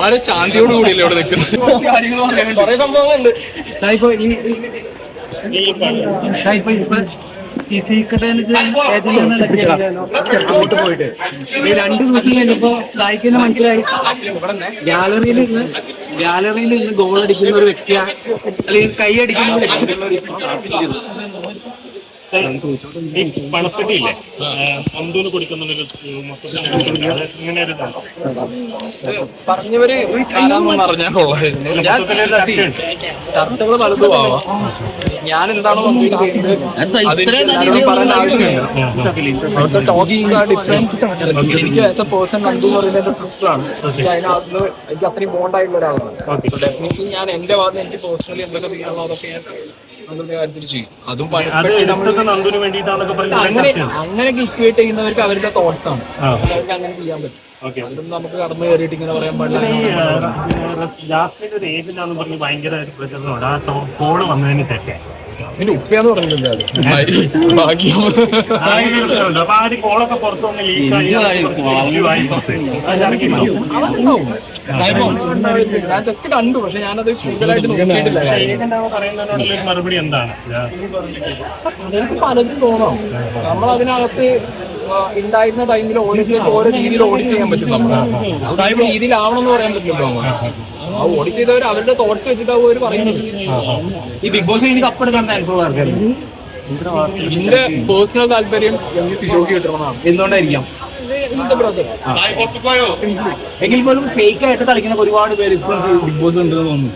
വളരെ ശാന്തിയോട് കൂടിയല്ലേ ഇവിടെ നിൽക്കുന്നത്. കുറെ സംഭവങ്ങളുണ്ട്. ഈ സീക്രട്ട് അങ്ങോട്ട് പോയിട്ട് ഈ 2 ദിവസം കഴിഞ്ഞപ്പോ സായിക്കിന് മനസ്സിലായി ഗാലറിയിൽ നിന്ന് ഗോൾ അടിക്കുന്ന ഒരു വ്യക്തിയാണ്, അല്ലെങ്കിൽ കൈ അടിക്കുന്ന ഒരു ഈ പണപ്പെട്ടിയില്ലേ അന്തൂന് കൊടുക്കുന്നുണ്ട് പറഞ്ഞവര് പറഞ്ഞാൽ കൊള്ളായിരുന്നു. ചർച്ചകൾ പലതും ആവാം. ഞാൻ എന്താണോ കംപ്ലീറ്റ് ചെയ്യുന്നത് പറയേണ്ട ആവശ്യമില്ല. അവിടുത്തെ ടോക്സ് ആ ഡിഫറൻസ്. എനിക്ക് ആസ് എ പേഴ്സൺ നന്ദു എന്ന് പറയുന്നത് എന്റെ സിസ്റ്ററാണ്. അതിനകത്ത് എനിക്ക് അത്രയും ബോണ്ടായിട്ടുള്ള ഒരാളാണ്. ഡെഫിനറ്റ്ലി ഞാൻ എന്റെ ഭാഗത്ത് എനിക്ക് പേഴ്സണലി എന്തൊക്കെ ചെയ്യാനുള്ളൂ അതൊക്കെ ഞാൻ നന്ദുവിന്റെ കാര്യത്തിൽ ചെയ്യും. അതും അങ്ങനെയൊക്കെ ഇക്വേറ്റ് ചെയ്യുന്നവർക്ക് അവരുടെ തോട്ട്സ് ആണ്. അവർക്ക് അങ്ങനെ ചെയ്യാൻ പറ്റും. അതൊന്നും നമുക്ക് കടന്നു കയറിയിട്ട് ഇങ്ങനെ പറയാൻ പാടില്ല. ഭയങ്കര പ്രചരണമുണ്ട് ആ കോള് വന്നതിന് ശേഷം. പിന്നെ ഉപ്പയാന്ന് പറഞ്ഞില്ല ഭാഗ്യം. അപ്പൊ ആ ഒരു കോളൊക്കെ പുറത്തുനിന്ന് ഞാൻ ജസ്റ്റ് കണ്ടു, പക്ഷെ ഞാനത് കൂടുതലായിട്ട് നോക്കിയിട്ടില്ല. പറയുന്നതിനോടുള്ള മറുപടി എന്താണ്? എനിക്ക് പലതും തോന്നാം. നമ്മളതിനകത്ത് ഉണ്ടായിരുന്ന ടൈമിൽ ഓരോരുത്തർക്ക് ഓരോ രീതിയിൽ ഓഡിറ്റ് ചെയ്യാൻ പറ്റും. നമ്മൾ രീതിയിലാവണം എന്ന് പറയാൻ പറ്റില്ലല്ലോ. ആ ഓഡിറ്റ് ചെയ്തവർ അവരുടെ തോട്ട്സ് വെച്ചിട്ടാവും അവർ പറയുന്നത്. ഈ ബിഗ് ബോസ് എന്റെ പേഴ്സണൽ താല്പര്യം എനിക്ക് സിജോക്ക് കിട്ടണമെന്നാണ്. എന്തുകൊണ്ടായിരിക്കാം? എങ്കിൽ പോലും ഫേക്ക് ആയിട്ട് കളിക്കുന്ന ഒരുപാട് പേര് ഇപ്പോൾ ബിഗ് ബോസ് ഉണ്ടെന്ന് തോന്നുന്നു.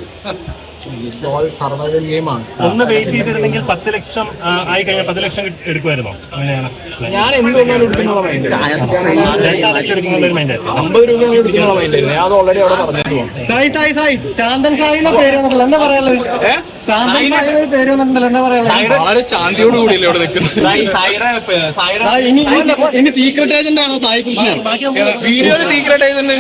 സർവൈവൽ ഗെയിമാണ്. ഒന്ന് വെയിറ്റ് ചെയ്തിരുന്നെങ്കിൽ 10 ലക്ഷം ആയി കഴിഞ്ഞാൽ 10 ലക്ഷം എടുക്കുമായിരുന്നോ? അങ്ങനെയാണ് ഞാൻ എന്ത് വന്നാലും എടുക്കുന്നുള്ള മൈൻഡ്. 50 രൂപ എടുക്കുന്നുള്ള മൈൻഡ്. ഞാൻ അത് ഓൾറെഡി അവിടെ പറഞ്ഞു. ശാന്തൻ സായി പേര് എന്താ പറയാനുള്ളത്? പേര് എന്താ പറയാനുള്ളത്? വളരെ ശാന്തിയോട് കൂടിയല്ലേ ഇവിടെ നിൽക്കുന്നത്. ഇനി സീക്രട്ട് ഏജന്റ് ആണോ സായി കൃഷ്ണൻ? വീഡിയോയിൽ സീക്രട്ട് ഏജന്റ്